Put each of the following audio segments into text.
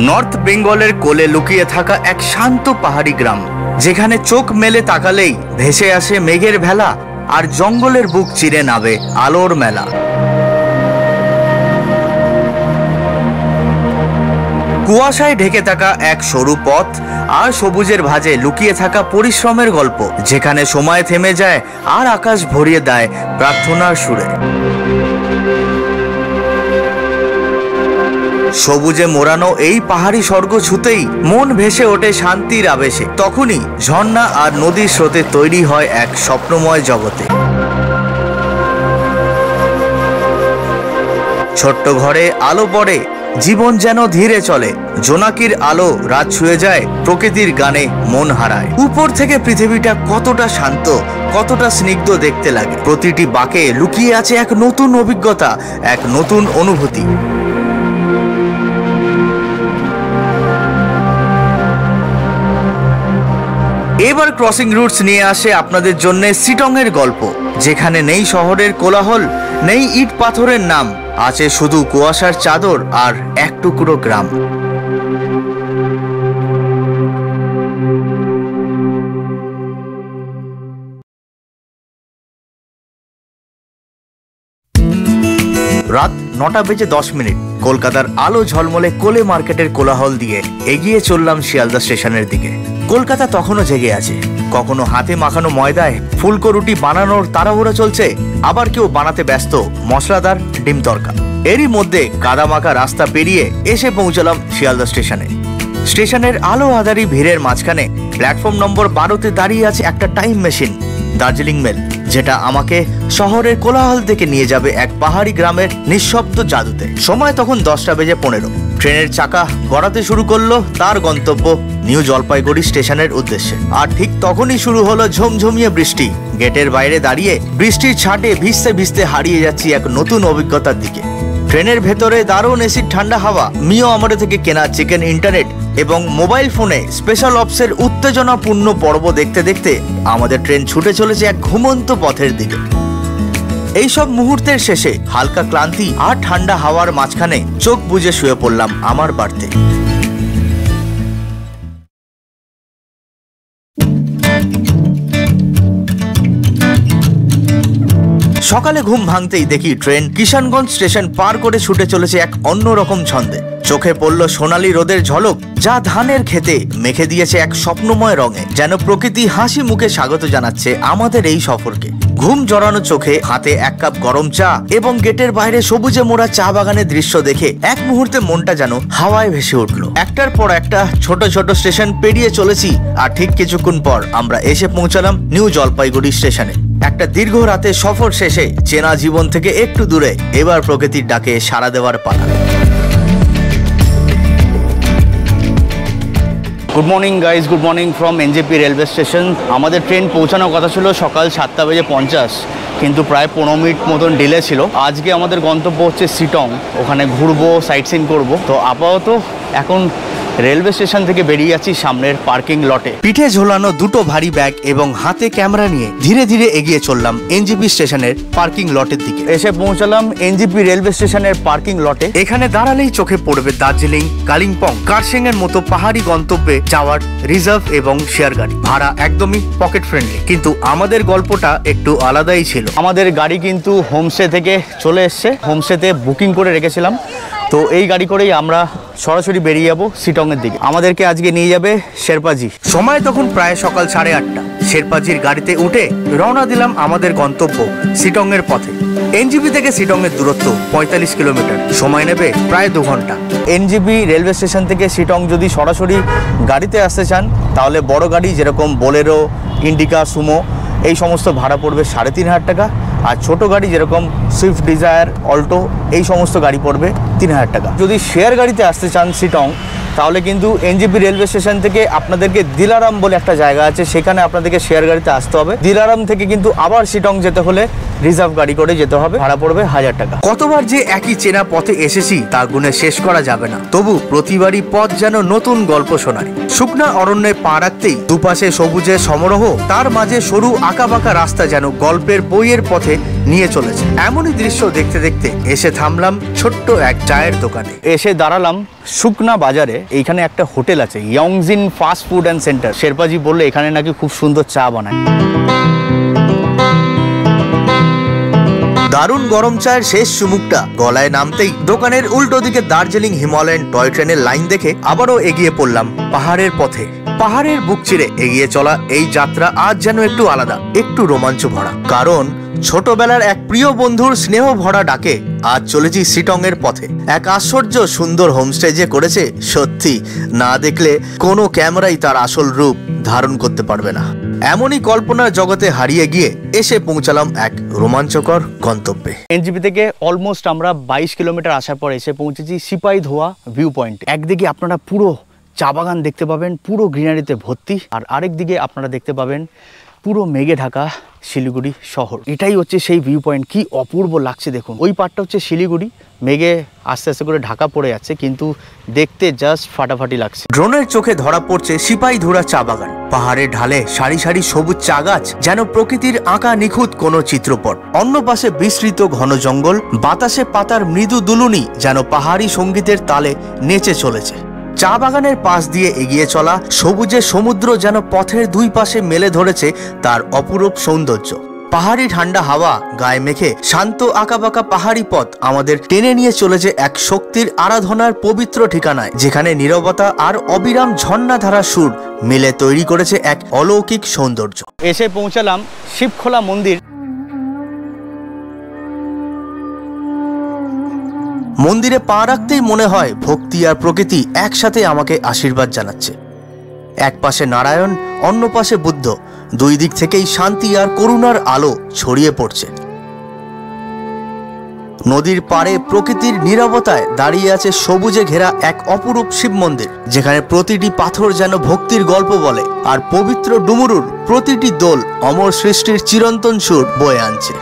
North বেঙ্গলের কোলে লুকিয়ে থাকা এক শান্ত পাহাড়ি গ্রাম, যেখানে চোখ মেলে তাকালেই ভেসে আসে মেঘের ভেলা আর জঙ্গলের বুক চিরে নাবে আলোর মেলা। কুয়াশায় ঢেকে থাকা এক সরু পথ আর সবুজের ভাঁজে লুকিয়ে থাকা পরিশ্রমের গল্প, যেখানে সময় থেমে যায় আর আকাশ ভরিয়ে দেয় প্রার্থনার সুরে। সবুজে মোড়ানো এই পাহাড়ি স্বর্গ ছুতেই মন ভেসে ওঠে শান্তির আবেশে। তখনই ঝর্ণা আর নদীর স্রোতে তৈরি হয় এক স্বপ্নময় জগতে। ছোট্ট ঘরে আলো পড়ে, জীবন যেন ধীরে চলে। জোনাকির আলো রাত ছুঁয়ে যায়, প্রকৃতির গানে মন হারায়। উপর থেকে পৃথিবীটা কতটা শান্ত, কতটা স্নিগ্ধ দেখতে লাগে। প্রতিটি বাঁকে লুকিয়ে আছে এক নতুন অভিজ্ঞতা, এক নতুন অনুভূতি। এবার ক্রসিং রুটস নিয়ে আসে আপনাদের জন্য শিটংয়ের গল্প, যেখানে নেই শহরের কোলাহল, নেই ইট পাথরের নাম, আছে শুধু কুয়াশার চাদর আর এক টুকরো গ্রাম। রাত 9:10 কলকাতার আলো ঝলমলে কোলে মার্কেটের কোলাহল দিয়ে এগিয়ে চললাম শিয়ালদা স্টেশনের দিকে। কলকাতা তখনও জেগে আছে। কখনো হাতে মাখানো ময়দায় ফুলকো রুটি বানানোর তাড়াহুড়া চলছে, আবার কেউ বানাতে ব্যস্ত মশলাদার ডিম তড়কা। এরই মধ্যে কাদামাখা রাস্তা পেরিয়ে এসে পৌঁছলাম শিয়ালদা স্টেশনে। স্টেশনের আলো আধারি ভিড়ের মাঝখানে প্ল্যাটফর্ম নম্বর 12-তে দাঁড়িয়ে আছে একটা টাইম মেশিন, দার্জিলিং মেল, যেটা আমাকে শহরের কোলাহল থেকে নিয়ে যাবে এক পাহাড়ি গ্রামের নিঃশব্দ জাদুতে। সময় তখন 10:15। ট্রেনের চাকা গড়াতে শুরু করলো তার গন্তব্য নিউ জলপাইগুড়ি স্টেশনের উদ্দেশ্যে। আর ঠিক তখনই শুরু হলো ঝমঝমিয়ে বৃষ্টি। গেটের বাইরে দাঁড়িয়ে বৃষ্টির ছাটে ভিজতে ভিজতে হারিয়ে যাচ্ছি এক নতুন অভিজ্ঞতার দিকে। ট্রেনের ভেতরে দারুণ এসিড ঠান্ডা হাওয়া, মিও আমারে থেকে কেনা চিকেন ইন্টারনেট এবং মোবাইল ফোনে স্পেশাল অপসের উত্তেজনাপূর্ণ পর্ব দেখতে দেখতে আমাদের ট্রেন ছুটে চলেছে এক ঘুমন্ত পথের দিকে। এইসব মুহূর্তের শেষে হালকা ক্লান্তি আর ঠান্ডা হাওয়ার মাঝখানে চোখ বুজে শুয়ে পড়লাম আমার বাড়িতে। সকালে ঘুম ভাঙতেই দেখি ট্রেন কিষানগঞ্জ স্টেশন পার করে ছুটে চলেছে এক অন্যরকম ছন্দে। চোখে পড়ল সোনালী রোদের ঝলক, যা ধানের খেতে মেখে দিয়েছে এক স্বপ্নময় রঙে, যেন প্রকৃতি হাসি মুখে স্বাগত জানাচ্ছে আমাদের এই সফরকে। ঘুম জড়ানো চোখে হাতে এক কাপ গরম চা এবং গেটের বাইরে সবুজে মোড়া চা বাগানের দৃশ্য দেখে এক মুহূর্তে মনটা যেন হাওয়ায় ভেসে উঠল। একটার পর একটা ছোট ছোট স্টেশন পেরিয়ে চলেছি, আর ঠিক কিছুক্ষণ পর আমরা এসে পৌঁছালাম নিউ জলপাইগুড়ি স্টেশনে। একটা দীর্ঘ রাতের সফর শেষে চেনা জীবন থেকে একটু দূরে এবার প্রকৃতির ডাকে সাড়া দেওয়ার পালা। Good morning guys, good morning from NJP railway station. আমাদের ট্রেন পৌঁছানোর কথা ছিল সকাল 7:50, কিন্তু প্রায় 15 মিনিট মতন ডিলে ছিল। আজকে আমাদের গন্তব্য হচ্ছে শিটং, ওখানে ঘুরবো, সাইট সিন করবো। তো আপাতত এখন রেলওয়ে স্টেশন থেকে বেরিয়ে যাচ্ছি সামনের পার্কিং লটে। পিঠে ঝোলানো দুটো ভারী ব্যাগ এবং হাতে ক্যামেরা নিয়ে ধীরে ধীরে এগিয়ে চললাম এনজেপি স্টেশনের পার্কিং লটের দিকে। এসে পৌঁছালাম এনজেপি রেলওয়ে স্টেশনের পার্কিং লটে। এখানে দাঁড়ালেই চোখে পড়বে দার্জিলিং, কালিম্পং, কার্শিয়াং এর মতো পাহাড়ি গন্তব্যে যাওয়ার রিজার্ভ এবং শেয়ার গাড়ি। ভাড়া একদমই পকেট ফ্রেন্ডলি, কিন্তু আমাদের গল্পটা একটু আলাদাই ছিল। আমাদের গাড়ি কিন্তু হোমস্টে থেকে চলে এসছে, হোমস্টেতে বুকিং করে রেখেছিলাম। তো এই গাড়ি করেই আমরা সরাসরি বেরিয়ে যাবো শিটংয়ের দিকে। আমাদেরকে আজকে নিয়ে যাবে শেরপাজি। সময় তখন প্রায় সকাল 8:30। শেরপাজির গাড়িতে উঠে রওনা দিলাম আমাদের গন্তব্য শিটংয়ের পথে। এনজেপি থেকে শিটংয়ের দূরত্ব 45 কিলোমিটার, সময় নেবে প্রায় 2 ঘন্টা। এনজেপি রেলওয়ে স্টেশন থেকে শিটং যদি সরাসরি গাড়িতে আসতে চান, তাহলে বড় গাড়ি যেরকম বোলেরো, ইন্ডিকা, সুমো, এই সমস্ত ভাড়া পড়বে 3,500 টাকা। আর ছোট গাড়ি যেরকম সুইফট ডিজায়ার, অল্টো, এই সমস্ত গাড়ি পড়বে 3,000 টাকা। যদি শেয়ার গাড়িতে আসতে চান শিটং, তাহলে কিন্তু এনজেপি রেলওয়ে স্টেশন থেকে আপনাদেরকে দিলারাম বলে একটা জায়গা আছে, সেখানে আপনাদেরকে শেয়ার গাড়িতে আসতে হবে। দিলারাম থেকে কিন্তু আবার শিটং যেতে হলে রিজার্ভ গাড়ি করে যেতে হবে, ভাড়া পড়বে 1000 টাকা। কতবার যে একই চেনা পথে এসেছি তা গুণে শেষ করা যাবে না, তবু প্রতিবারই পথ যেন নতুন গল্প শোনায়। শুকনা অরণ্যে পা রাখতেই দুপাশে সবুজের সমারোহ, তার মাঝে সরু আঁকাবাঁকা রাস্তা যেন গল্পের বইয়ের পথে নিয়ে চলেছে। এমনই দৃশ্য দেখতে দেখতে এসে থামলাম ছোট্ট এক চায়ের দোকানে। এসে দাঁড়ালাম শুকনা বাজারে এইখানে একটা হোটেল আছে, ইয়ংজিন ফাস্ট ফুড অ্যান্ড সেন্টার। শেরপাজি বললে এখানে নাকি খুব সুন্দর চা বানায়। দারুণ গরম চায়ের শেষ চুমুকটা গলায় নামতেই দোকানের উল্টো দিকে দার্জিলিং হিমালয়ান টয় ট্রেনের লাইন দেখে আবারও এগিয়ে পড়লাম পাহাড়ের পথে। পাহাড়ের বুক চিরে এগিয়ে চলা এই যাত্রা আজ যেন একটু আলাদা, একটু রোমাঞ্চ ভরা। কারণ ছোটবেলার এক প্রিয় বন্ধুর স্নেহ ভরা ডাকে আজ চলেছি শিটং এর পথে। এক আশ্চর্য সুন্দর হোমস্টে যে করেছে, সত্যি না দেখলে কোনো ক্যামেরাই তার আসল রূপ ধারণ করতে পারবে না। এমনই কল্পনার জগতে হারিয়ে গিয়ে এসে পৌঁছালাম এক রোমাঞ্চকর গন্তব্যে। এনজেপি থেকে অলমোস্ট আমরা 22 কিলোমিটার আসার পর এসে পৌঁছেছি সিপাহীধোয়া ভিউ পয়েন্ট। একদিকে আপনারা পুরো চা বাগান দেখতে পাবেন, পুরো গ্রিনারিতে ভর্তি, আর আরেক দিকে আপনারা দেখতে পাবেন পুরো মেঘে ঢাকা শিলিগুড়ি শহর। এটাই হচ্ছে সেই ভিউ পয়েন্ট। কি অপূর্ব লাগছে দেখুন। ওই পার্টটা হচ্ছে শিলিগুড়ি, মেঘে আস্তে আস্তে করে ঢাকা পড়ে যাচ্ছে, কিন্তু দেখতে জাস্ট ফাটাফাটি লাগছে। ড্রোনের চোখে ধরা পড়ছে সিপাহীধোয়া চা বাগান। পাহাড়ের ঢালে সারি সারি সবুজ চা গাছ, যেন প্রকৃতির আঁকা নিখুঁত কোনো চিত্রপট। অন্য পাশে বিস্তৃত ঘন জঙ্গল, বাতাসে পাতার মৃদু দুলুনি যেন পাহাড়ি সঙ্গীতের তালে নেচে চলেছে। চা বাগানের পাশ দিয়ে এগিয়ে চলা সবুজে সমুদ্র যেন পথের দুই পাশে মেলে ধরেছে তার অপরূপ সৌন্দর্য। পাহাড়ি ঠান্ডা হাওয়া গায়ে মেখে শান্ত আঁকাবাঁকা পাহাড়ি পথ আমাদের টেনে নিয়ে চলেছে এক শক্তির আরাধনার পবিত্র ঠিকানায়, যেখানে নীরবতা আর অবিরাম ঝর্ণাধারা সুর মিলে তৈরি করেছে এক অলৌকিক সৌন্দর্য। এসে পৌঁছালাম শিবখোলা মন্দির। মন্দিরে পা রাখতেই মনে হয় ভক্তি আর প্রকৃতি একসাথে আমাকে আশীর্বাদ জানাচ্ছে। এক পাশে নারায়ণ, অন্য পাশে বুদ্ধ, দুই দিক থেকেই শান্তি আর করুণার আলো ছড়িয়ে পড়ছে। নদীর পাড়ে প্রকৃতির নীরবতায় দাঁড়িয়ে আছে সবুজে ঘেরা এক অপরূপ শিব মন্দির, যেখানে প্রতিটি পাথর যেন ভক্তির গল্প বলে, আর পবিত্র ডুমুরুর প্রতিটি দোল অমর সৃষ্টির চিরন্তন সুর বয়ে আনছে।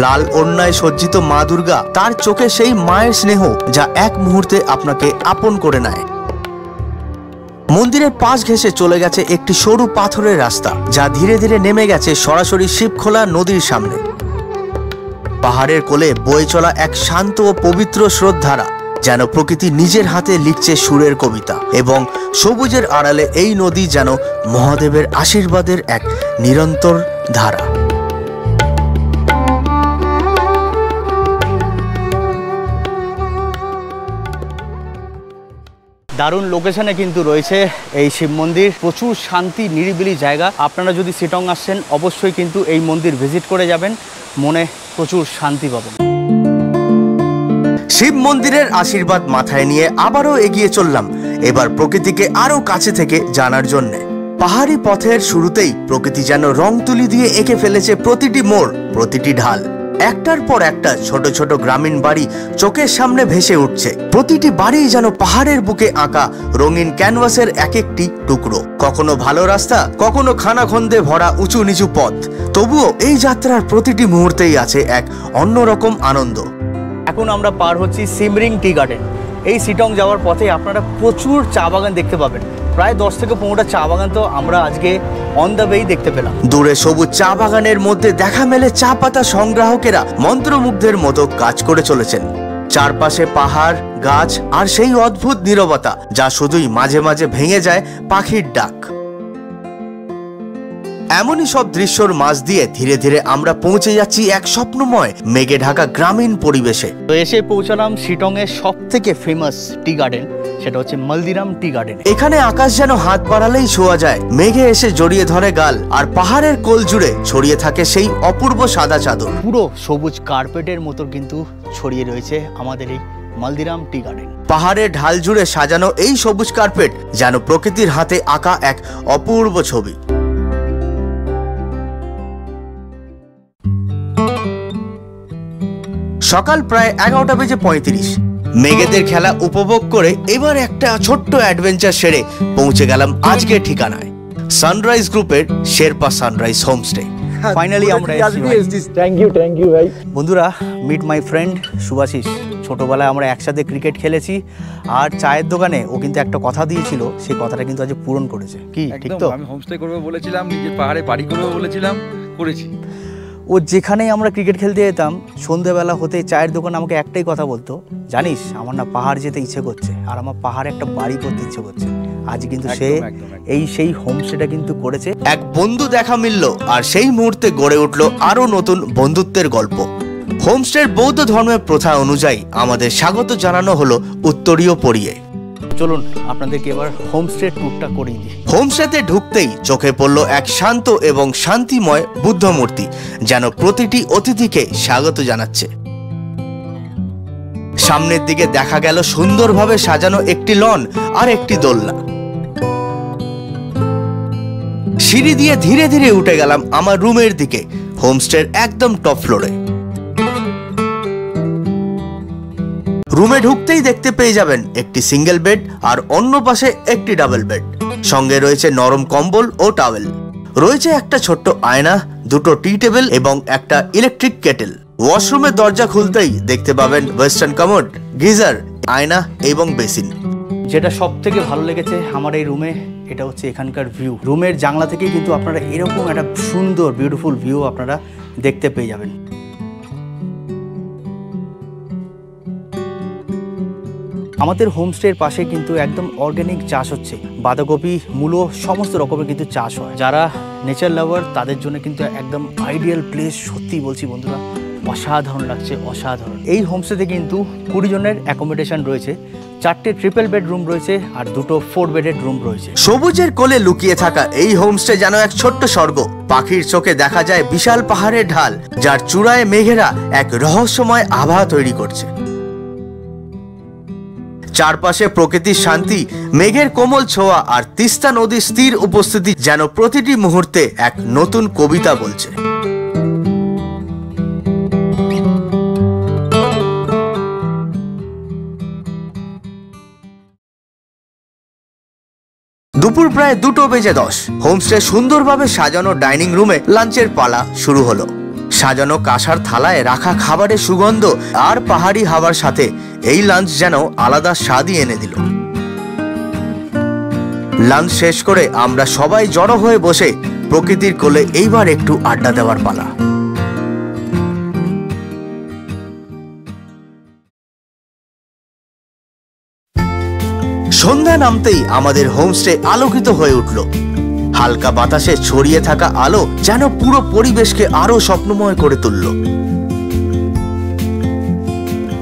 লাল ওড়নায় সজ্জিত মা দুর্গা, তার চোখে সেই মায়ের স্নেহ যা এক মুহূর্তে আপনাকে আপন করে নেয়। মন্দিরের পাশ ঘেঁষে চলে গেছে একটি সরু পাথরের রাস্তা, যা ধীরে ধীরে নেমে গেছে সরাসরি শিবখোলা নদীর সামনে। পাহাড়ের কোলে বয়ে চলা এক শান্ত ও পবিত্র স্রোতধারা, যেন প্রকৃতি নিজের হাতে লিখছে সুরের কবিতা, এবং সবুজের আড়ালে এই নদী যেন মহাদেবের আশীর্বাদের এক নিরন্তর ধারা। দারুণ লোকেশনে কিন্তু রয়েছে এই শিব মন্দির। প্রচুর শান্তি নিরিবিলি জায়গা। আপনারা যদি শিটং আসছেন অবশ্যই কিন্তু এই মন্দির ভিজিট করে যাবেন, মনে প্রচুর শান্তি পাবেন। শিব মন্দিরের আশীর্বাদ মাথায় নিয়ে আবারও এগিয়ে চললাম, এবার প্রকৃতিকে আরো কাছে থেকে জানার জন্যে। পাহাড়ি পথের শুরুতেই প্রকৃতি যেন রং তুলি দিয়ে এঁকে ফেলেছে প্রতিটি মোড়, প্রতিটি ঢাল। একটার পর একটা ছোট ছোট গ্রামীণ বাড়ি চোখের সামনে ভেসে উঠছে। প্রতিটি বাড়ি যেন পাহাড়ের বুকে আঁকা রঙিন ক্যানভাসের এক একটি টুকরো। কখনো ভালো রাস্তা, কখনো খানাখন্দে ভরা উঁচু নিচু পথ, তবুও এই যাত্রার প্রতিটি মুহূর্তেই আছে এক অন্যরকম আনন্দ। এখন আমরা পার হচ্ছি সিমরিং টি গার্ডেন। এই শিটং যাওয়ার পথে আপনারা প্রচুর চা বাগান দেখতে পাবেন। প্রায় 10 থেকে 15টা চা বাগান তো আমরা আজকে অন দ্য ওয়েই দেখতে পেলাম। দূরে সবুজ চা বাগানের মধ্যে দেখা মেলে চা পাতা সংগ্রাহকেরা মন্ত্রমুগ্ধের মতো কাজ করে চলেছেন। চারপাশে পাহাড়, গাছ আর সেই অদ্ভুত নীরবতা, যা শুধুই মাঝে মাঝে ভেঙে যায় পাখির ডাক। এমনই সব দৃশ্যর মাঝ দিয়ে ধীরে ধীরে আমরা পৌঁছে যাচ্ছি এক স্বপ্নময় মেঘে ঢাকা গ্রামীণ পরিবেশে। তো এসে পৌঁছালাম শিটং এর সব থেকে ফেমাস টি গার্ডেন, সেটা হচ্ছে মালদিরাম টি গার্ডেন। এখানে আকাশ যেন হাত বাড়ালেই ছোঁয়া যায়, মেঘে এসে জড়িয়ে ধরে গাল, আর পাহাড়ের কোল জুড়ে ছড়িয়ে থাকে সেই অপূর্ব সাদা চাদর। পুরো সবুজ কার্পেটের মতো কিন্তু ছড়িয়ে রয়েছে আমাদের এই মালদিরাম টি গার্ডেন। পাহাড়ের ঢাল জুড়ে সাজানো এই সবুজ কার্পেট যেন প্রকৃতির হাতে আঁকা এক অপূর্ব ছবি। সকাল প্রায় 11:35। মেঘেদের খেলা উপভোগ করে এবার একটা ছোট্ট অ্যাডভেঞ্চার সেরে পৌঁছে গেলাম আজকের ঠিকানায়, সানরাইজ গ্রুপের শেরপা সানরাইজ হোমস্টে। ফাইনালি আমরা থ্যাংক ইউ ভাই। বন্ধুরা, মিট মাই ফ্রেন্ড শুভাশিস। ছোটবেলায় আমরা একসাথে ক্রিকেট খেলেছি, আর চায়ের দোকানে ও কিন্তু একটা কথা দিয়েছিল, সেই কথাটা কিন্তু আজ পূরণ করেছে। কি ঠিক তো? আমি হোমস্টে করবো বলেছিলাম, নিজের পাহাড়ে বাড়ি করবো বলেছিলাম, করেছি। ও যেখানেই আমরা ক্রিকেট খেলতে যেতাম সন্ধ্যেবেলা হতে চায়ের দোকান আমাকে একটাই কথা বলতো, জানিস আমার না পাহাড় যেতে ইচ্ছে করছে আর আমার পাহাড়ে একটা বাড়ি করতে ইচ্ছে করছে। আজ কিন্তু সে সেই হোমস্টেটা কিন্তু করেছে। এক বন্ধু দেখা মিলল আর সেই মুহূর্তে গড়ে উঠলো আরো নতুন বন্ধুত্বের গল্প। হোমস্টের বৌদ্ধ ধর্মের প্রথা অনুযায়ী আমাদের স্বাগত জানানো হলো উত্তরীয় পরিয়ে। চলুন আপনাদেরকে এবার হোমস্টে ট্যুরটা করিয়ে দিই। হোমস্টেতে ঢুকতেই চোখে পড়ল এক শান্ত এবং শান্তিময় বুদ্ধ মূর্তি, যেন প্রতিটি অতিথিকে স্বাগত জানাচ্ছে। সামনের দিকে দেখা গেল সুন্দরভাবে সাজানো একটি লন আর একটি দোলনা। সিঁড়ি দিয়ে ধীরে ধীরে উঠে গেলাম আমার রুমের দিকে, হোমস্টের একদম টপ ফ্লোরে। রুমে ঢুকতেই দেখতে পেয়ে যাবেন একটি সিঙ্গেল বেড আর অন্য পাশে একটি ডাবল বেড, সঙ্গে রয়েছে নরম কম্বল ও টাওয়েল। রয়েছে একটা ছোট্ট আয়না, দুটো টি টেবিল এবং একটা ইলেকট্রিক কেটেল। ওয়াশরুমের দরজা খুলতেই দেখতে পাবেন ওয়েস্টার্ন কমোড, গিজার, আয়না এবং বেসিন। যেটা সব থেকে ভালো লেগেছে আমার এই রুমে, এটা হচ্ছে এখানকার ভিউ। রুমের জানলা থেকেই কিন্তু আপনারা এরকম একটা সুন্দর বিউটিফুল ভিউ আপনারা দেখতে পেয়ে যাবেন। আমাদের হোমস্টের পাশে কিন্তু একদম অর্গানিক চাষ হচ্ছে, বাঁধাকপি, মূলো, সমস্ত রকমের কিন্তু চাষ হয়। যারা নেচার লাভার তাদের জন্য কিন্তু একদম আইডিয়াল প্লেস। সত্যি বলছি বন্ধুরা, অসাধারণ লাগছে, অসাধারণ। এই হোমস্টেতে কিন্তু 20 জনের অ্যাকোমোডেশন রয়েছে, 4টে ট্রিপল বেডরুম রয়েছে আর 2টো 4 বেডেড রুম রয়েছে। সবুজের কোলে লুকিয়ে থাকা এই হোমস্টে যেন এক ছোট্ট স্বর্গ। পাখির চোখে দেখা যায় বিশাল পাহাড়ের ঢাল, যার চূড়ায় মেঘেরা এক রহস্যময় আভা তৈরি করছে। চারপাশে প্রকৃতির শান্তি, মেঘের কোমল ছোঁয়া আর তিস্তা নদীর স্থির উপস্থিতি যেন প্রতিটি মুহূর্তে এক নতুন কবিতা বলছে। দুপুর প্রায় 2:10। হোমস্টে সুন্দরভাবে সাজানো ডাইনিং রুমে লাঞ্চের পালা শুরু হলো। সাজানো কাঁসার থালায় রাখা খাবারের সুগন্ধ আর পাহাড়ি হাওয়ার সাথে এই লাঞ্চ যেন আলাদা স্বাদই এনে দিল। লাঞ্চ শেষ করে আমরা সবাই জড়ো হয়ে বসে প্রকৃতির কোলে এইবার একটু আড্ডা দেওয়ার পালা। সন্ধ্যা নামতেই আমাদের হোমস্টে আলোকিত হয়ে উঠল। হালকা বাতাসে ছড়িয়ে থাকা আলো যেন পুরো পরিবেশকে আরো স্বপ্নময় করে তুলল।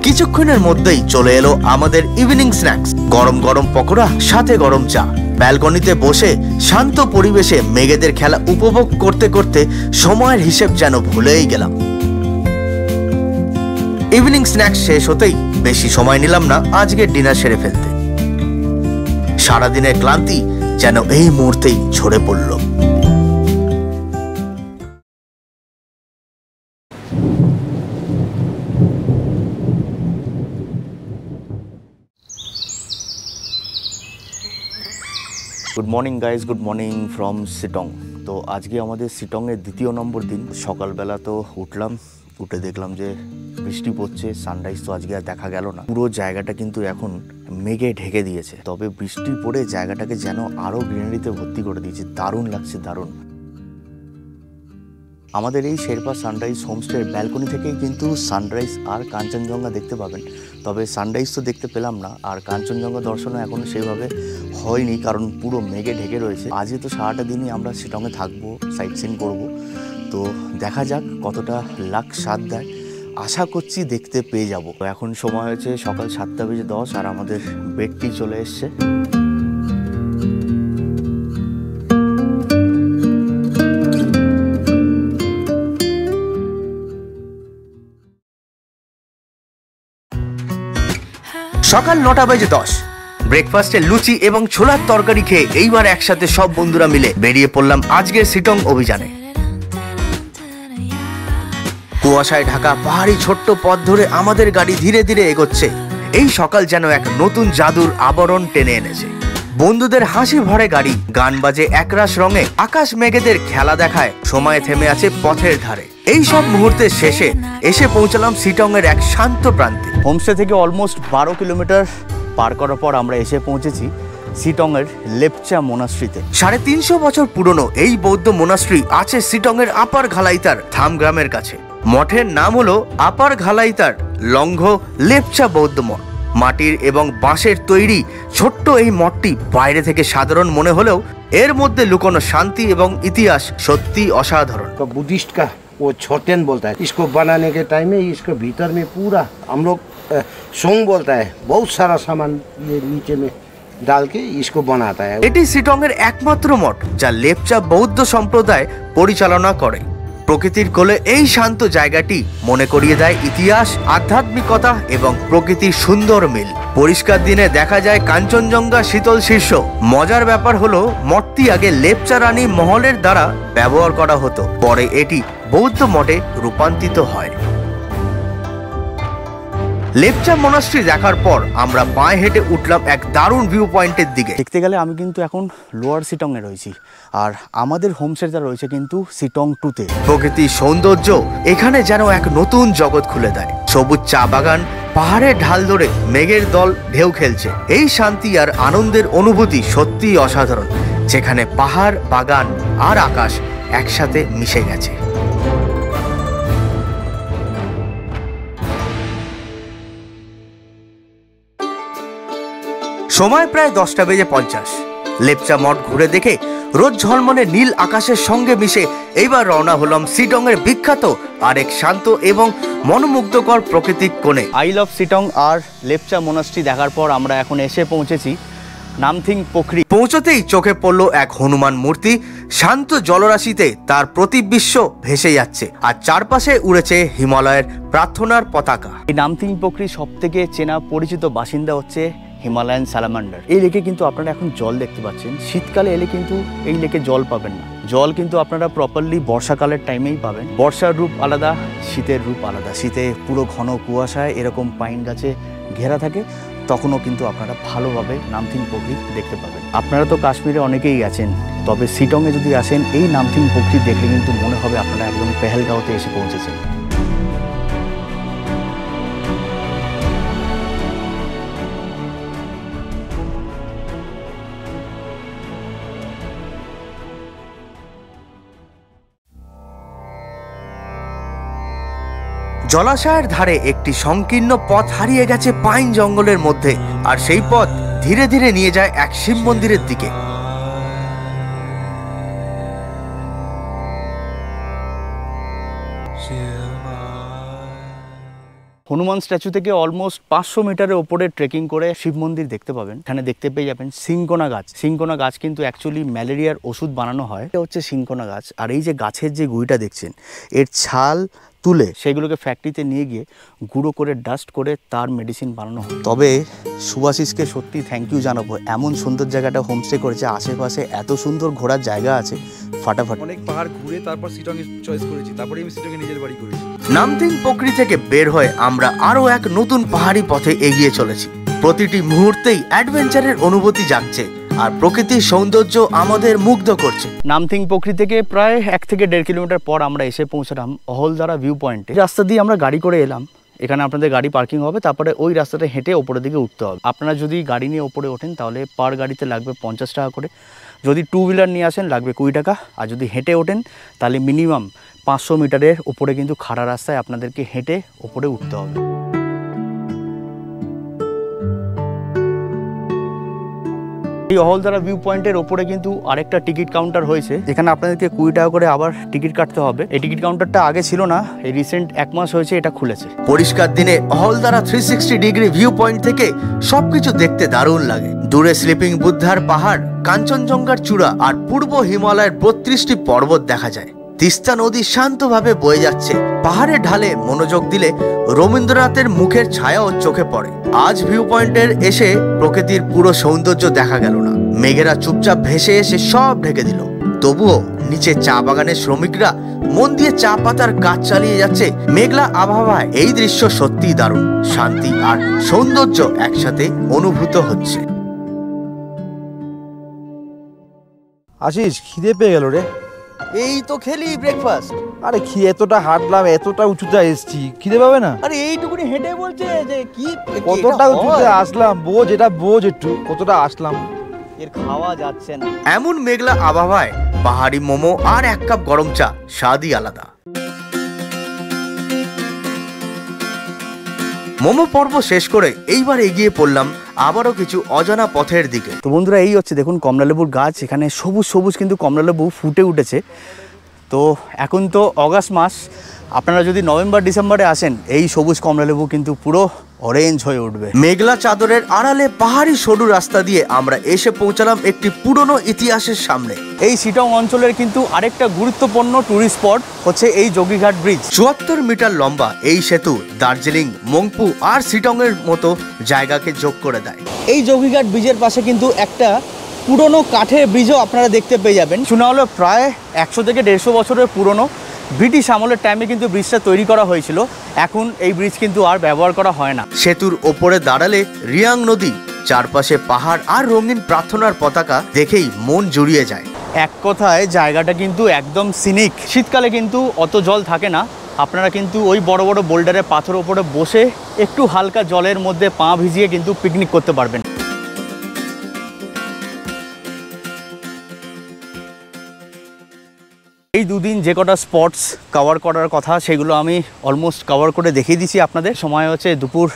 কিছুক্ষণের মধ্যেই চলে এলো আমাদের ইভিনিং স্ন্যাক্স, গরম গরম পকোড়া সাথে গরম চা। ব্যালকনিতে বসে শান্ত পরিবেশে মেঘেদের খেলা উপভোগ করতে করতে সময়ের হিসেব যেন ভুলেই গেলাম। ইভিনিং স্ন্যাক্স শেষ হতেই বেশি সময় নিলাম না আজকের ডিনার সেরে ফেলতে। সারাদিনের ক্লান্তি যেন এই মুহূর্তেই ঝরে পড়ল। Good morning guys, good morning from Sittong. তো আজকে আমাদের শিটংয়ের 2য় নম্বর দিন। সকালবেলা তো উঠলাম, উঠে দেখলাম যে বৃষ্টি পড়ছে। সানরাইজ তো আজকে আর দেখা গেল না। পুরো জায়গাটা কিন্তু এখন মেঘে ঢেকে দিয়েছে, তবে বৃষ্টি পড়ে জায়গাটাকে যেন আরও গ্রিনারিতে ভর্তি করে দিয়েছে। দারুণ লাগছে, দারুণ। আমাদের এই শেরপা সানরাইজ হোমস্টের ব্যালকনি থেকেই কিন্তু সানরাইজ আর কাঞ্চনজঙ্ঘা দেখতে পাবেন। তবে সানরাইজ তো দেখতে পেলাম না, আর কাঞ্চনজঙ্ঘা দর্শনও এখনও সেইভাবে হয়নি, কারণ পুরো মেঘে ঢেকে রয়েছে। আজকে তো সারাটা দিনই আমরা শিলংয়ে থাকবো, সাইট সিন করবো। তো দেখা যাক কতটা লাক সাথ দেয়। আশা করছি দেখতে পেয়ে যাব। তো এখন সময় হয়েছে সকাল 7:10 আর আমাদের বেডটি চলে এসছে। সকাল 9:10। ব্রেকফাস্টে লুচি এবং ছোলার তরকারি খেয়ে এইবার একসাথে সব বন্ধুরা মিলে বেরিয়ে পড়লাম আজকের শিটং অভিযানে। কুয়াশায় ঢাকা পাহাড়ি ছোট্ট পথ ধরে আমাদের গাড়ি ধীরে ধীরে এগোচ্ছে। এই সকাল যেন এক নতুন জাদুর আবরণ টেনে এনেছে। বন্ধুদের হাসি ভরে গাড়ি, গান বাজে একরাশ রঙে, আকাশ মেঘেদের খেলা দেখায়, সময় থেমে আছে পথের ধারে। এই সব মুহূর্তের শেষে এসে পৌঁছলাম শিটং এর এক শান্ত প্রান্তে। হোমস্টে থেকে অলমোস্ট 12 কিলোমিটার পার করার পর আমরা এসে পৌঁছেছি সিটংয়ের লেপচা মোনাস্ট্রিতে। 350 বছর পুরনো এই বৌদ্ধ মোনাস্ট্রি আছে সিটংয়ের আপার ঘালাইতার থাম গ্রামের কাছে। মঠের নাম হলো আপার ঘালাইতার লঙ্ঘ লেপচা বৌদ্ধ মঠ। মাটির এবং বাঁশের তৈরি ছোট্ট এই মঠটি বাইরে থেকে সাধারণ মনে হলেও এর মধ্যে লুকোনো শান্তি এবং ইতিহাস সত্যি অসাধারণ। बुद्धिस्ट का वो छोटेन बोलता है, इसको बनाने के टाइम में इसको भीतर में पूरा हम लोग सोंग बोलता है, बहुत सारा सामान ये नीचे में डाल के इसको बनाता है। এটি সিটংয়ের একমাত্র মঠ যা লেপচা বৌদ্ধ সম্প্রদায় পরিচালনা করে। প্রকৃতির কোলে এই শান্ত জায়গাটি মনে করিয়ে দেয় ইতিহাস, আধ্যাত্মিকতা এবং প্রকৃতির সুন্দর মিল। পরিষ্কার দিনে দেখা যায় কাঞ্চনজঙ্ঘা শীতল শীর্ষ। মজার ব্যাপার হলো মঠটি আগে লেপচা রানী মহলের দ্বারা ব্যবহার করা হতো, পরে এটি বৌদ্ধ মঠে রূপান্তরিত হয়। লেপচা মনাস্ট্রি দেখার পর আমরা পায়ে হেঁটে উঠলাম এক দারুণ ভিউ পয়েন্টের দিকে। দেখতে গেলে আমি কিন্তু এখন লোয়ার সিটংয়ে রয়েছি, আর আমাদের হোমস্টেটা রয়েছে কিন্তু সিটং 2-তে। প্রকৃতির সৌন্দর্য এখানে যেন এক নতুন জগৎ খুলে দেয়। সবুজ চা বাগান, পাহাড়ের ঢাল ধরে মেঘের দল ঢেউ খেলছে। এই শান্তি আর আনন্দের অনুভূতি সত্যিই অসাধারণ, যেখানে পাহাড়, বাগান আর আকাশ একসাথে মিশে গেছে। সময় প্রায় 10:50। লেপচা মঠ ঘুরে দেখে রোদ ঝলমলে নীল আকাশের সঙ্গে মিশে এইবার রওনা হলাম সিটংয়ের বিখ্যাত আরেক শান্ত এবং মনোমুগ্ধকর প্রাকৃতিক কোণে। আই লাভ সিটং আর লেপচা মোনাস্ট্রি দেখার পর আমরা এখন এসে পৌঁছেছি নামথিং পোখরি। পৌঁছতেই চোখে পড়ল এক হনুমান মূর্তি। শান্ত জলরাশিতে তার প্রতিবিশ্ব ভেসে যাচ্ছে, আর চারপাশে উড়েছে হিমালয়ের প্রার্থনার পতাকা। এই নামথিং পোখরি সব থেকে চেনা পরিচিত বাসিন্দা হচ্ছে হিমালয়ান স্যালামান্ডার। এই লেকে কিন্তু আপনারা এখন জল দেখতে পাচ্ছেন। শীতকালে এলে কিন্তু এই লেকে জল পাবেন না। জল কিন্তু আপনারা প্রপারলি বর্ষাকালের টাইমেই পাবেন। বর্ষার রূপ আলাদা, শীতের রূপ আলাদা। শীতে পুরো ঘন কুয়াশায় এরকম পাইন গাছে ঘেরা থাকে, তখনও কিন্তু আপনারা ভালোভাবে নামথিং পোখরি দেখতে পাবেন। আপনারা তো কাশ্মীরে অনেকেই গেছেন, তবে সিটংয়ে যদি আসেন এই নামথিং পোখরি দেখলে কিন্তু মনে হবে আপনারা একদম পেহেলগাঁওতে এসে পৌঁছেছেন। জলাশয়ের ধারে একটি সংকীর্ণ পথ হারিয়ে গেছে পাইন জঙ্গলের মধ্যে, আর সেই পথ ধীরে ধীরে নিয়ে যায় এক শিব মন্দিরের দিকে। হনুমান স্ট্যাচু থেকে অলমোস্ট 500 মিটারের ওপরে ট্রেকিং করে শিব মন্দির দেখতে পাবেন। এখানে দেখতে পেয়ে যাবেন সিংকোনা গাছ। সিংকোনা গাছ কিন্তু অ্যাকচুয়ালি ম্যালেরিয়ার ওষুধ বানানো হয়। এটা হচ্ছে সিংকোনা গাছ। আর এই যে গাছের যে গুঁড়িটা দেখছেন, এর ছাল তুলে সেগুলোকে ফ্যাক্টরিতে নিয়ে গিয়ে গুঁড়ো করে ডাস্ট করে তার মেডিসিন বানানো হয়। তবে সুভাশিসকে সত্যি থ্যাংক ইউ জানাবো, এমন সুন্দর জায়গাটা হোমস্টে করেছে। আশেপাশে এত সুন্দর ঘোরার জায়গা আছে, ফাটাফাটি। অনেক পাহাড় ঘুরে তারপর সিটংয়ে চয়েস করেছি, তারপরে আমি সিটংয়ে নিজের বাড়ি করেছি। নামথিং পোখরি থেকে বের হয়ে আমরা আরো এক নতুন পাহাড়ি পথে এগিয়ে চলেছি। প্রতিটি মুহূর্তেই অ্যাডভেঞ্চারের অনুভূতি জাগছে, আর প্রকৃতির সৌন্দর্য আমাদের মুগ্ধ করছে। নামথিং পোখরি থেকে প্রায় 1 থেকে 1.5 কিলোমিটার পর আমরা এসে পৌঁছলাম অহলদারা ভিউ পয়েন্টে। রাস্তা দিয়ে আমরা গাড়ি করে এলাম। এখানে আপনাদের গাড়ি পার্কিং হবে, তারপরে ওই রাস্তাটা হেঁটে ওপরের দিকে উঠতে হবে। আপনারা যদি গাড়ি নিয়ে ওপরে ওঠেন তাহলে পার গাড়িতে লাগবে 50 টাকা করে। যদি 2 হুইলার নিয়ে আসেন লাগবে 20 টাকা। আর যদি হেঁটে ওঠেন তাহলে মিনিমাম 500 মিটারের ওপরে কিন্তু খাড়া রাস্তায় আপনাদেরকে হেঁটে ওপরে উঠতে হবে। এই অহলদারা ভিউ পয়েন্টের ওপরে কিন্তু আরেকটা টিকিট কাউন্টার হয়েছে, যেখানে আপনাদেরকে 20 টাকা করে আবার টিকিট কাটতে হবে। এই টিকিট কাউন্টারটা আগে ছিল না, এই রিসেন্ট 1 মাস হয়েছে এটা খুলেছে। পরিষ্কার দিনে অহলদারা 360 ডিগ্রি ভিউ পয়েন্ট থেকে সবকিছু দেখতে দারুণ লাগে। দূরে স্লিপিং বুদ্ধার পাহাড়, কাঞ্চনজঙ্ঘার চূড়া আর পূর্ব হিমালয়ের 32টি পর্বত দেখা যায়। তিস্তা নদী শান্তভাবে বয়ে যাচ্ছে। পাহাড়ের ঢালে মনোযোগ দিলে রবীন্দ্রনাথের মুখের ছায়াও চোখে পড়ে। আজ ভিউ পয়েন্টের এসে প্রকৃতির পুরো সৌন্দর্য দেখা গেল না। মেঘেরা চুপচাপ ভেসে এসে সব ঢেকে দিল। তবুও নিচে চা বাগানের শ্রমিকরা মন দিয়ে চা পাতার কাজ চালিয়ে যাচ্ছে। মেঘলা আবহাওয়ায় এই দৃশ্য সত্যিই দারুণ। শান্তি আর সৌন্দর্য একসাথে অনুভূত হচ্ছে। আশিস, খিদে পেয়ে গেল রে। এই তো খেলি ব্রেকফাস্ট। আরে কি এতটা হাঁটলাম, এতটা উঁচুতে এসেছি, খিদে পাবে না? আরে এইটুকুনি হেঁটে বলছে যে কি কতটা উঁচুতে আসলাম, বোঝ, এটা বোঝ একটু, কতটা আসলাম। এর খাওয়া যাচ্ছে না। এমন মেঘলা আবহাওয়ায় পাহাড়ি মোমো আর 1 কাপ গরম চা স্বাদই আলাদা। মোমো পর্ব শেষ করে এইবার এগিয়ে পড়লাম আবারও কিছু অজানা পথের দিকে। তো বন্ধুরা, এই হচ্ছে দেখুন কমলালেবুর গাছ, এখানে সবুজ সবুজ কিন্তু কমলালেবু ফুটে উঠেছে। তো এখন তো অগাস্ট মাস, আপনারা যদি নভেম্বর ডিসেম্বরে আসেন এই সবুজ কমলালেবু কিন্তু পুরো অরেঞ্জ হয়ে উঠবে। মেঘলা চাদরের আড়ালে পাহাড়ি সরু রাস্তা দিয়ে আমরা এসে পৌঁছালাম একটি পুরনো ইতিহাসের সামনে। এই শিটং অঞ্চলের কিন্তু আরেকটা গুরুত্বপূর্ণ ট্যুরিস্ট স্পট হচ্ছে এই যোগীঘাট ব্রিজ। 74 মিটার লম্বা এই সেতু দার্জিলিং, মংপু আর শিটংয়ের মতো জায়গাকে যোগ করে দেয়। এই যোগীঘাট ব্রিজের পাশে কিন্তু একটা পুরনো কাঠের ব্রিজও আপনারা দেখতে পেয়ে যাবেন। শোনা হলো প্রায় 100 থেকে 150 বছরের পুরনো। ব্রিটিশ আমলের টাইমে কিন্তু ব্রিজটা তৈরি করা হয়েছিল। এখন এই ব্রিজ কিন্তু আর ব্যবহার করা হয় না। সেতুর ওপরে দাঁড়ালে রিয়াং নদী, চারপাশে পাহাড় আর রঙিন প্রার্থনার পতাকা দেখেই মন জুড়িয়ে যায়। এক কথায় জায়গাটা কিন্তু একদম সিনিক। শীতকালে কিন্তু অত জল থাকে না, আপনারা কিন্তু ওই বড় বড় বোল্ডারের পাথর ওপরে বসে একটু হালকা জলের মধ্যে পা ভিজিয়ে কিন্তু পিকনিক করতে পারবেন। এই দুদিন যে কটা স্পটস কভার করার কথা সেগুলো আমি অলমোস্ট কভার করে দেখিয়ে দিচ্ছি আপনাদের। সময় হচ্ছে দুপুর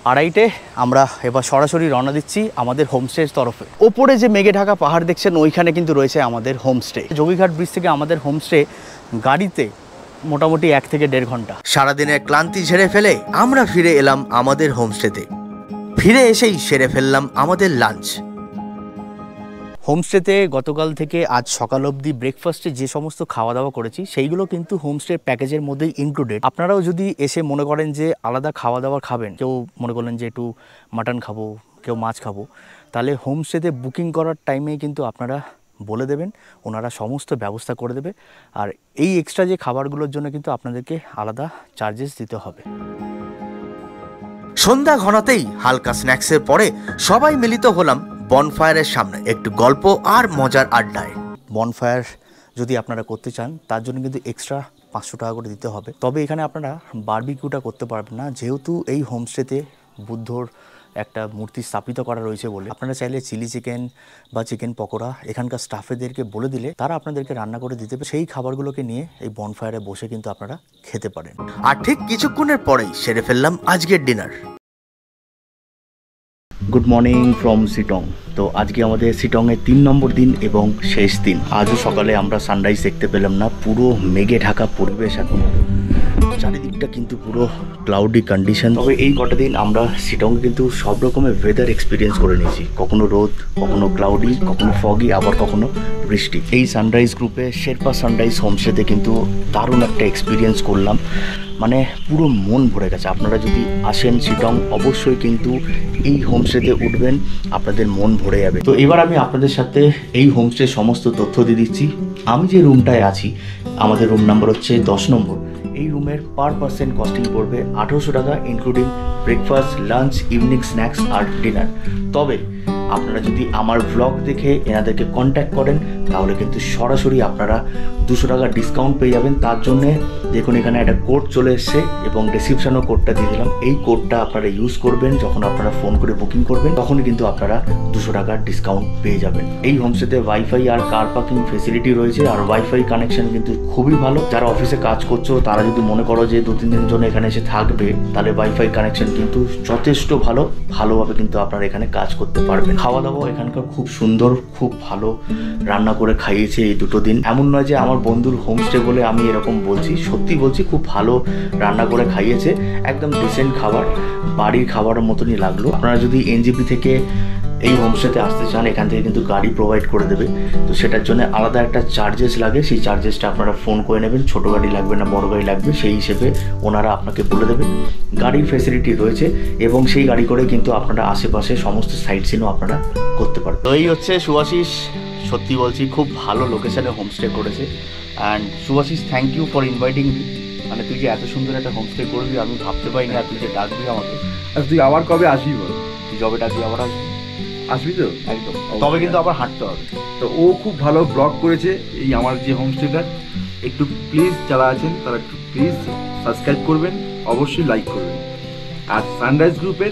2:30। আমরা এবার সরাসরি রওনা দিচ্ছি আমাদের হোমস্টের তরফে। ওপরে যে মেঘে ঢাকা পাহাড় দেখছেন ওইখানে কিন্তু রয়েছে আমাদের হোমস্টে। যোগীঘাট ব্রিজ থেকে আমাদের হোমস্টে গাড়িতে মোটামুটি 1 থেকে 1.5 ঘন্টা। সারাদিনের ক্লান্তি ঝেড়ে ফেলে আমরা ফিরে এলাম আমাদের হোমস্টেতে। ফিরে এসেই সেরে ফেললাম আমাদের লাঞ্চ। হোমস্টেতে গতকাল থেকে আজ সকাল অবধি ব্রেকফাস্টে যে সমস্ত খাওয়া দাওয়া করেছি সেইগুলো কিন্তু হোমস্টের প্যাকেজের মধ্যেই ইনক্লুডেড। আপনারাও যদি এসে মনে করেন যে আলাদা খাওয়া দাওয়া খাবেন, কেউ মনে করলেন যে একটু মাটন খাবো, কেউ মাছ খাবো, তাহলে হোমস্টেতে বুকিং করার টাইমেই কিন্তু আপনারা বলে দেবেন, ওনারা সমস্ত ব্যবস্থা করে দেবে। আর এই এক্সট্রা যে খাবারগুলোর জন্য কিন্তু আপনাদেরকে আলাদা চার্জেস দিতে হবে। সন্ধ্যা ঘনাতেই হালকা স্ন্যাক্সের পরে সবাই মিলিত হলাম বনফায়ারের সামনে একটু গল্প আর মজার আড্ডায়। বনফায়ার যদি আপনারা করতে চান তার জন্য কিন্তু এক্সট্রা 500 টাকা করে দিতে হবে। তবে এখানে আপনারা বারবিকিউটা করতে পারবেন না, যেহেতু এই হোমস্টেতে বুদ্ধর একটা মূর্তি স্থাপিত করা রয়েছে বলে। আপনারা চাইলে চিলি চিকেন বা চিকেন পকোড়া এখানকার স্টাফেদেরকে বলে দিলে তারা আপনাদেরকে রান্না করে দিতে পারে। সেই খাবারগুলোকে নিয়ে এই বনফায়ারে বসে কিন্তু আপনারা খেতে পারেন। আর ঠিক কিছুক্ষণের পরেই সেরে ফেললাম আজকের dinner. Good morning from Sittong. তো আজকে আমাদের শিটংয়ের 3 নম্বর দিন এবং শেষ দিন। আজও সকালে আমরা সানরাইজ দেখতে পেলাম না, পুরো মেঘে ঢাকা পরিবেশ। এখন চারিদিকটা কিন্তু পুরো ক্লাউডি কন্ডিশন। তবে এই কটা দিন আমরা শিটংয়ে কিন্তু সব রকমের ওয়েদার এক্সপিরিয়েন্স করে নিয়েছি। কখনো রোদ, কখনো ক্লাউডি, কখনো ফগি, আবার কখনো বৃষ্টি। এই সানরাইজ গ্রুপে শেরপা সানরাইজ হোমস্টেতে কিন্তু দারুণ একটা এক্সপিরিয়েন্স করলাম, মানে পুরো মন ভরে গেছে। আপনারা যদি আসেন শিটং অবশ্যই কিন্তু এই হোমস্টেতে উঠবেন, আপনাদের মন ভরে যাবে। তো এবার আমি আপনাদের সাথে এই হোমস্টের সমস্ত তথ্য দিয়ে দিচ্ছি। আমি যে রুমটায় আছি, আমাদের রুম নাম্বার হচ্ছে 10 নম্বর। এই রুমের পার পার্সন কস্টিং পড়বে 1800 টাকা, including breakfast, lunch, evening snacks আর ডিনার। তবে আপনারা যদি আমার ব্লগ দেখে এনাদেরকে কন্ট্যাক্ট করেন তাহলে কিন্তু সরাসরি আপনারা 200 টাকা ডিসকাউন্ট পেয়ে যাবেন। তার জন্যে দেখুন এখানে একটা কোড চলে এসছে এবং ডেসক্রিপশনও কোডটা দিয়ে দিলাম। এই কোডটা আপনারা ইউজ করবেন যখন আপনারা ফোন করে বুকিং করবেন, তখনই কিন্তু আপনারা 200 টাকার ডিসকাউন্ট পেয়ে যাবেন। এই হোমস্টেতে ওয়াইফাই আর কার পার্কিং ফেসিলিটি রয়েছে, আর ওয়াইফাই কানেকশন কিন্তু খুবই ভালো। যারা অফিসে কাজ করছো তারা যদি মনে করো যে 2-3 দিনের জন্য এখানে এসে থাকবে, তাহলে ওয়াইফাই কানেকশন কিন্তু যথেষ্ট ভালোভাবে কিন্তু আপনারা এখানে কাজ করতে পারবেন। খাওয়া দাওয়া এখানকার খুব সুন্দর, খুব ভালো রান্না করে খাইয়েছে এই 2 দিন। এমন নয় যে আমার বন্ধুর হোমস্টে বলে আমি এরকম বলছি, সত্যি বলছি, খুব ভালো রান্না করে খাইয়েছে। একদম ডিসেন্ট খাবার, বাড়ির খাবারের মতনই লাগলো। আপনারা যদি এনজেপি থেকে এই হোমস্টেতে আসতে চান, এখান থেকে কিন্তু গাড়ি প্রোভাইড করে দেবে। তো সেটার জন্য আলাদা একটা চার্জেস লাগে, সেই চার্জেসটা আপনারা ফোন করে নেবেন। ছোটো গাড়ি লাগবে না বড় গাড়ি লাগবে, সেই হিসেবে ওনারা আপনাকে বলে দেবেন। গাড়ির ফেসিলিটি রয়েছে এবং সেই গাড়ি করে কিন্তু আপনারা আশেপাশে সমস্ত সাইট সিনও আপনারা করতে পারবেন। তো এই হচ্ছে শুভাশিস, সত্যি বলছি খুব ভালো লোকেশানে হোমস্টে করেছে। And Shubhashis, thank you for inviting me. মানে তুই যে এত সুন্দর একটা হোমস্টে করবি আমি ভাবতে পারিনি, আর তুই যে ডাকবি আমাকে। আর তুই আবার কবে আসবি বল? তুই যবে ডাকবি আবার আসবি তো? একদম। তবে কিন্তু আবার হাঁটতে হবে। তো ও খুব ভালো ব্লগ করেছে এই আমার যে হোমস্টেটা। একটু প্লিজ যারা আছেন তারা একটু প্লিজ সাবস্ক্রাইব করবেন, অবশ্যই লাইক করবেন। আর সানরাইজ গ্রুপের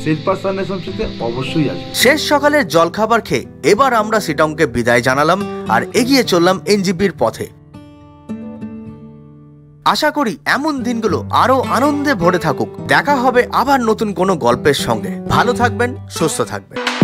শিল্পা সানরাইজ হোমস্টেতে অবশ্যই আসবে। শেষ সকালের জলখাবার খেয়ে এবার আমরা শিটংকে বিদায় জানালাম আর এগিয়ে চললাম এনজেপির পথে। আশা করি এমন দিনগুলো আরো আনন্দে ভরে থাকুক। দেখা হবে আবার নতুন কোনো গল্পের সঙ্গে। ভালো থাকবেন, সুস্থ থাকবেন।